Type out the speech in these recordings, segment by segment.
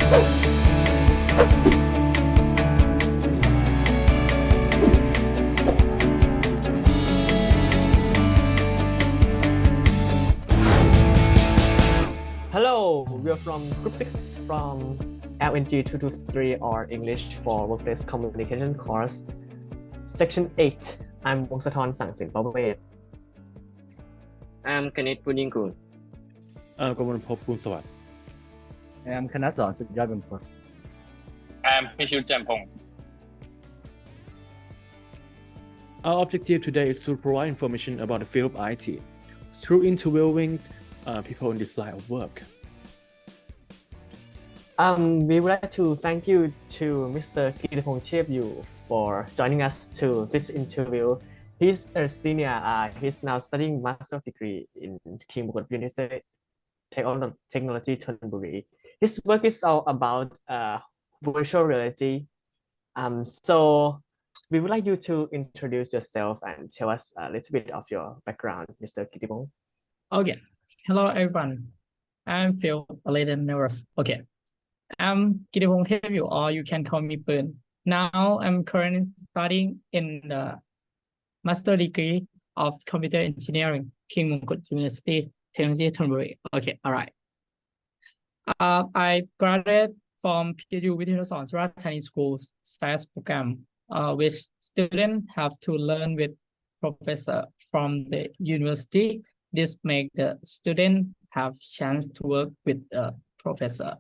Hello, we are from Group 6 from LNG223 or English for Workplace Communication course, Section 8. I'm Wongsatorn Sungsilpawech. I'm Kanit Bunyingkool. Kamolpop Poonsawat. I'm Kanasorn Sudyodbanpot. I'm Pitchayuth Jampong. Our objective today is to provide information about the field of IT through interviewing people in this line of work. We would like to thank you to Mr. Pitchayuth for joining us to this interview. He's a senior. He's now studying master's degree in University Technology Chonburi. His work is all about virtual reality. So we would like you to introduce yourself and tell us a little bit of your background, Mr. Pitchayuth. Okay. Hello, everyone. I'm feel a little nervous. Okay. I'm Pitchayuth, or you can call me Poon. Now I'm currently studying in the master degree of computer engineering, University Technology Chonburi. Okay, all right. I graduated from Pitchayuth Jampong School's science program, which students have to learn with professor from the university. This makes the student have chance to work with a professor.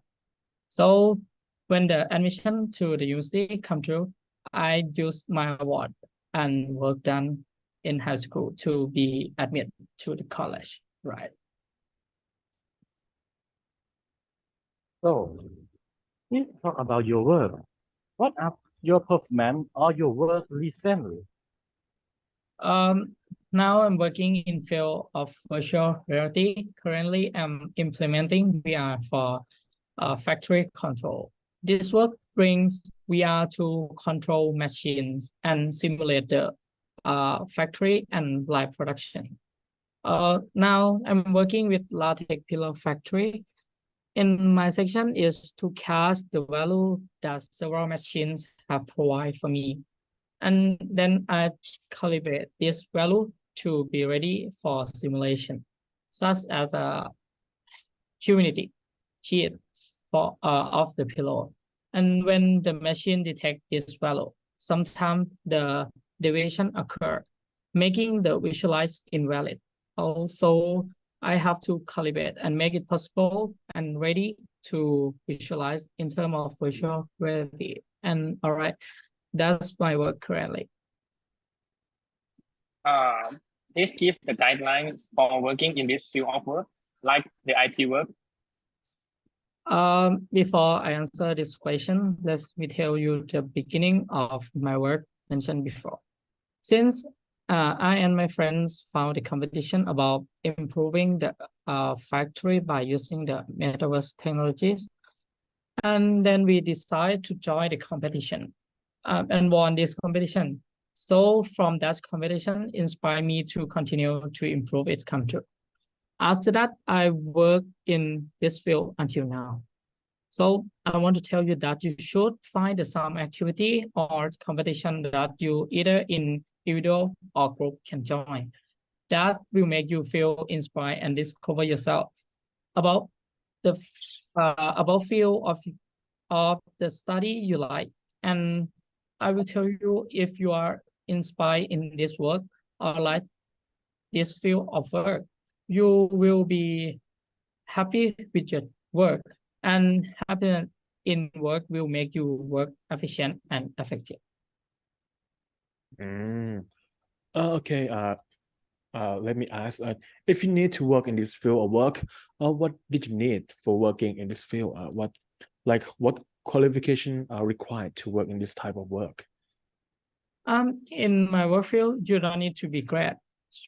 So when the admission to the university come through, I use my award and work done in high school to be admitted to the college, right? So, please talk about your work. What are your performance or your work recently? Now I'm working in field of virtual reality. Currently, I'm implementing VR for factory control. This work brings VR to control machines and simulate the factory and live production. Now I'm working with latex pillar factory. In my section is to cast the value that several machines have provided for me. And then I calibrate this value to be ready for simulation, such as a humidity heat for of the pillow. And when the machine detects this value, sometimes the deviation occurs, making the visualized invalid. Also, I have to calibrate and make it possible and ready to visualize in terms of virtual reality. And all right, that's my work currently. Please give the guidelines for working in this field of work, like the IT work. Before I answer this question, let me tell you the beginning of my work mentioned before. Since I and my friends found a competition about improving the factory by using the metaverse technologies, and then we decided to join the competition and won this competition. So from that competition inspired me to continue to improve its culture. After that, I work in this field until now. So I want to tell you that you should find some activity or competition that you either individual or group can join. That will make you feel inspired and discover yourself about the field of the study you like. And I will tell you if you are inspired in this work or like this field of work, you will be happy with your work, and happiness in work will make you work efficient and effective. Okay. Let me ask. If you need to work in this field of work, what did you need for working in this field? What qualifications are required to work in this type of work? In my work field, you don't need to be great,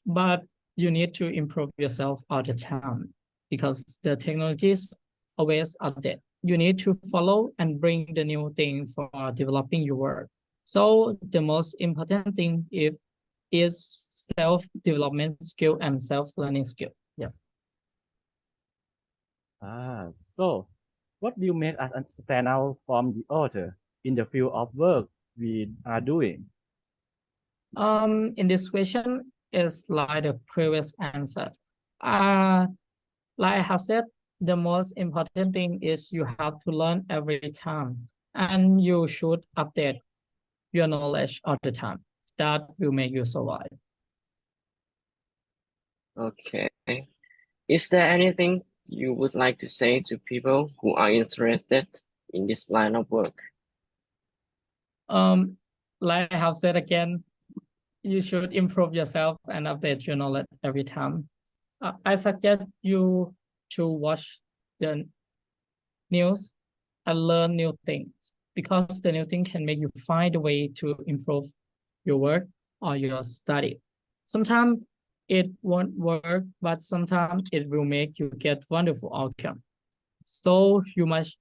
but you need to improve yourself all the time because the technologies always update. You need to follow and bring the new thing for developing your work. So the most important thing is self-development skill and self-learning skill. Yeah. So What will make us stand out from the other in the field of work we are doing? In this question is like the previous answer. Like I have said, the most important thing is you have to learn every time, and you should update your knowledge all the time. That will make you survive. Okay. Is there anything you would like to say to people who are interested in this line of work? Like I have said again, you should improve yourself and update your knowledge every time. I suggest you to watch the news and learn new things, because the new thing can make you find a way to improve your work or your study. Sometimes it won't work, but sometimes it will make you get wonderful outcome. So you must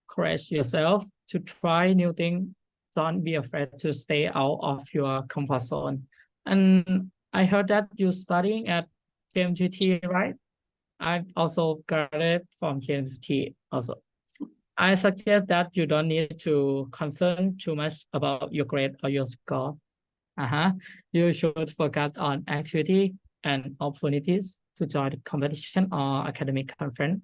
encourage yourself to try new things. Don't be afraid to stay out of your comfort zone. And I heard that you're studying at KMGT, right? I've also graduated from KMGT also. I suggest that you don't need to concern too much about your grade or your score. You should focus on activity and opportunities to join the competition or academic conference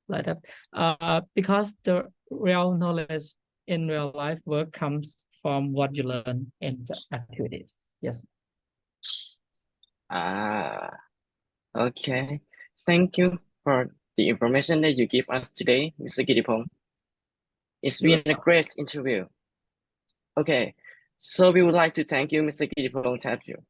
like that. Because the real knowledge in real life work comes from what you learn in the activities. Yes. Okay. Thank you for the information that you give us today, Mr. Kitipong. It's been a great interview. Okay, so we would like to thank you, Mr. Kitipong Tapio,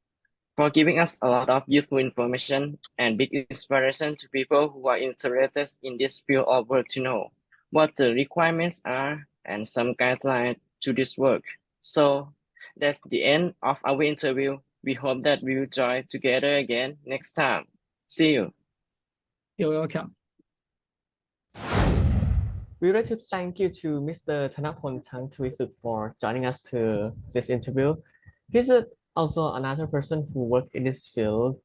for giving us a lot of useful information and big inspiration to people who are interested in this field of work to know what the requirements are and some guidelines to this work. So that's the end of our interview. We hope that we will join together again next time. See you. You're welcome. We would like to thank you to Mr. Thanapon Changtuisuk for joining us to this interview. He's also another person who worked in this field.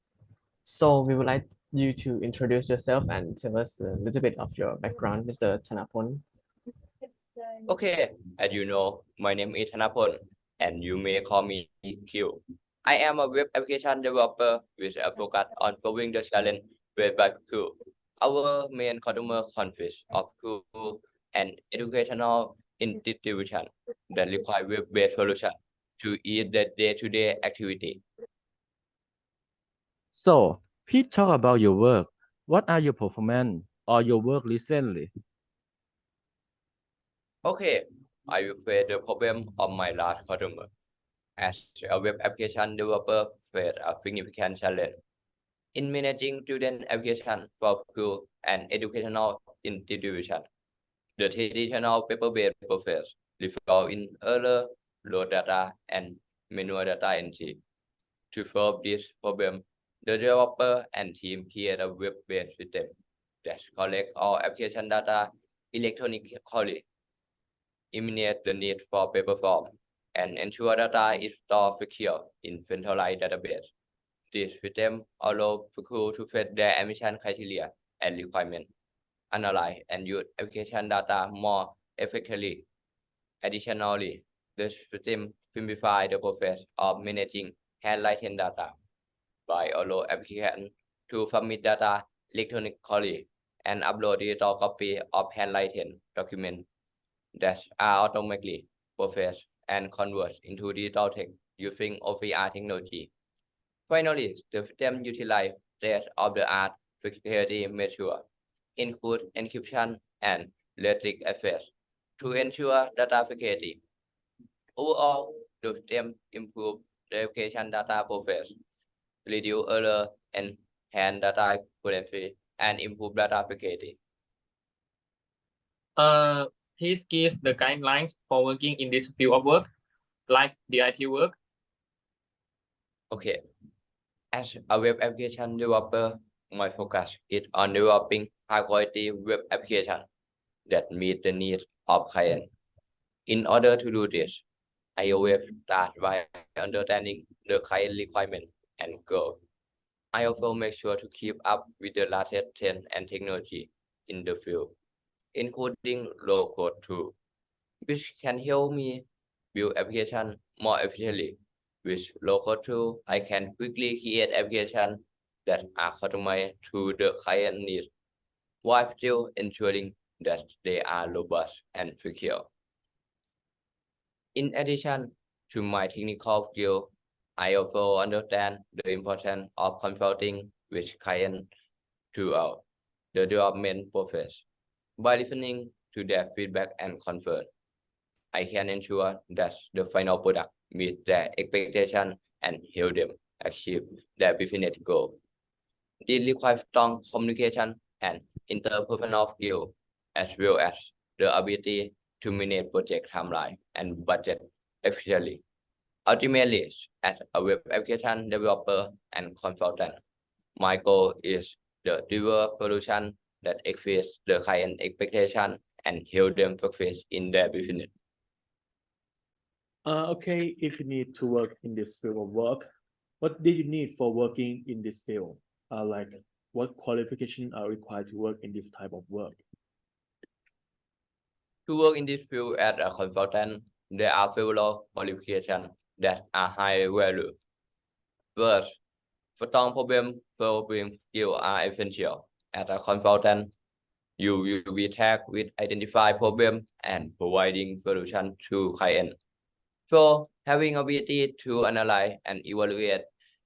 So we would like you to introduce yourself and tell us a little bit of your background, Mr. Thanapon. Okay, as you know, my name is Thanapon, and you may call me Q. I am a web application developer with a focus on solving the challenge faced by Q. Our main customer consists of Q and educational institution that require web-based solution to ease the day-to-day activity. So, please talk about your work. What are your performance or your work recently? Okay, I will face the problem of my last customer. As a web application developer face a significant challenge in managing student application for school and educational institution. The traditional paper-based process results in error, low data, and manual data entry. To solve this problem, the developer and team create a web-based system that collects all application data electronically, eliminate the need for paper form, and ensure data is stored secure in centralized database. This system allows schools to set their admission criteria and requirements, analyze and use application data more effectively. Additionally, the system simplifies the process of managing handwritten data by allowing applicants to submit data electronically and upload digital copy of handwritten documents that are automatically processed and converted into digital text using OCR technology. Finally, the system utilizes state-of-the-art security measures, include encryption and electric access, to ensure data security. Overall, the system improves the application data process, reduce error, enhance data accuracy, and improve data security. Please give the guidelines for working in this field of work, like the IT work. Okay. As a web application developer, my focus is on developing high-quality web applications that meet the needs of clients. In order to do this, I always start by understanding the client requirements and goals. I also make sure to keep up with the latest trends and technology in the field. including low-code tools, which can help me build application more efficiently. With low-code tool, I can quickly create applications that are customized to the client needs, while still ensuring that they are robust and secure. In addition to my technical skills, I also understand the importance of consulting with clients throughout the development process. By listening to their feedback and concern, I can ensure that the final product meets their expectations and help them achieve their business goals. This requires strong communication and interpersonal skills, as well as the ability to manage project timeline and budget efficiently. Ultimately, as a web application developer and consultant, my goal is to deliver solution that exceeds the client expectation and help them succeed in their business. Okay, if you need to work in this field of work, what did you need for working in this field? Like what qualifications are required to work in this type of work? To work in this field as a consultant, there are several qualifications that are highly valued. First, strong problem-solving skills are essential. As a consultant, you will be tasked with identifying problems and providing solutions to clients. So, having ability to analyze and evaluate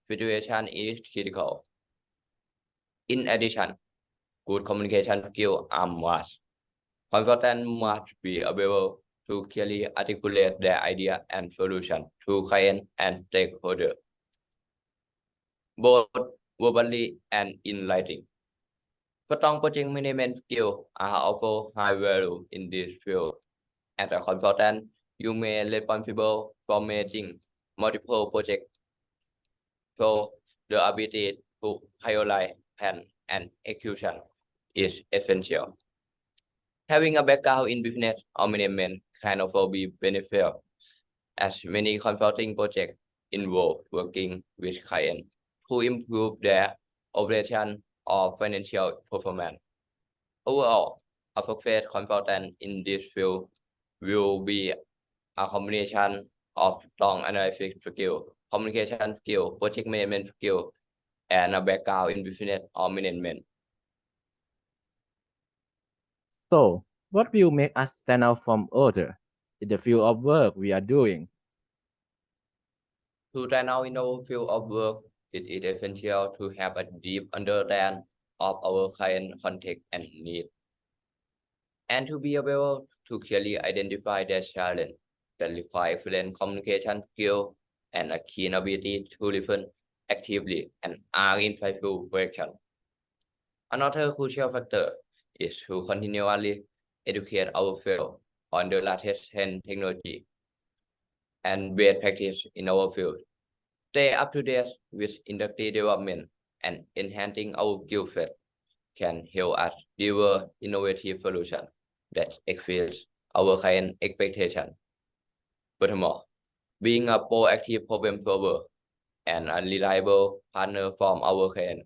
situations is critical. In addition, good communication skills are must. Consultants must be able to clearly articulate their idea and solution to clients and stakeholders, both verbally and in writing. Strong project management skills are also high value in this field. As a consultant, you may be responsible for managing multiple projects, so the ability to prioritize plan and execution is essential. Having a background in business or management can also be beneficial, as many consulting projects involve working with clients to improve their operation or financial performance. Overall, a successful consultant in this field will be a combination of strong analysis skill, communication skill, project management skill, and a background in business or management. So, what will make us stand out from others in the field of work we are doing? To stand out in our field of work, it is essential to have a deep understanding of our client context and needs, and to be able to clearly identify their challenge that require excellent communication skills and a keen ability to listen actively and act in insightful questions. Another crucial factor is to continually educate ourselves on the latest trend technology and best practice in our field. Stay up to date with industry development and enhancing our skill set can help us deliver innovative solutions that exceed our client expectations. Furthermore, being a proactive problem solver and a reliable partner from our client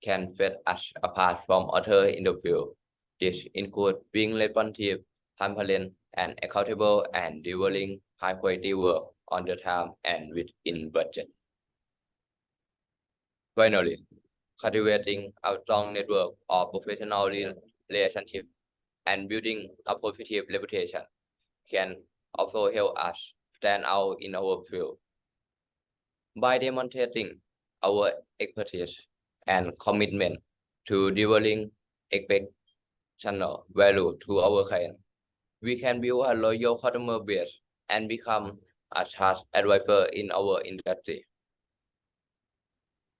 can set us apart from others in the field. This includes being responsive, transparent, and accountable, and delivering high-quality work on the time and within budget. Finally, cultivating a strong network of professional relationships and building a positive reputation can also help us stand out in our field. By demonstrating our expertise and commitment to delivering exceptional value to our clients, we can build a loyal customer base and become a trusted advisor in our industry.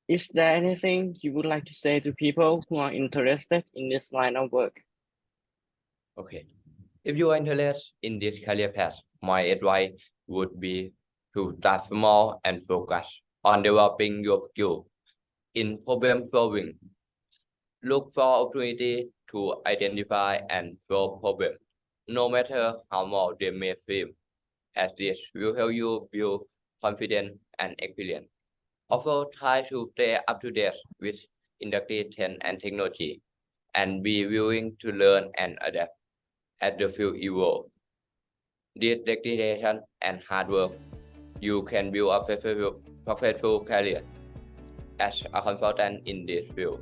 Is there anything you would like to say to people who are interested in this line of work? Okay. If you are interested in this career path, my advice would be to start small and focus on developing your skill in problem solving. Look for opportunity to identify and solve problems, no matter how small they may seem, as this will help you build confidence and experience. Also, try to stay up to date with industry trends and technology, and be willing to learn and adapt as the field evolves. With dedication and hard work, you can build a successful career as a consultant in this field.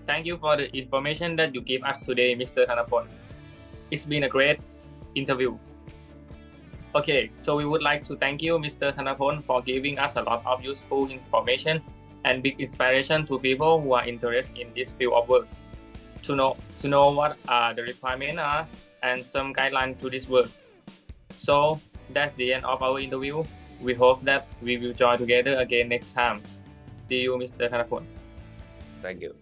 Thank you for the information that you give us today, Mr. Thanaporn. It's been a great interview. Okay, so we would like to thank you, Mr. Thanaporn, for giving us a lot of useful information and big inspiration to people who are interested in this field of work. To know what the requirements are and some guidelines to this work. So that's the end of our interview. We hope that we will join together again next time. See you, Mr. Thanaporn. Thank you.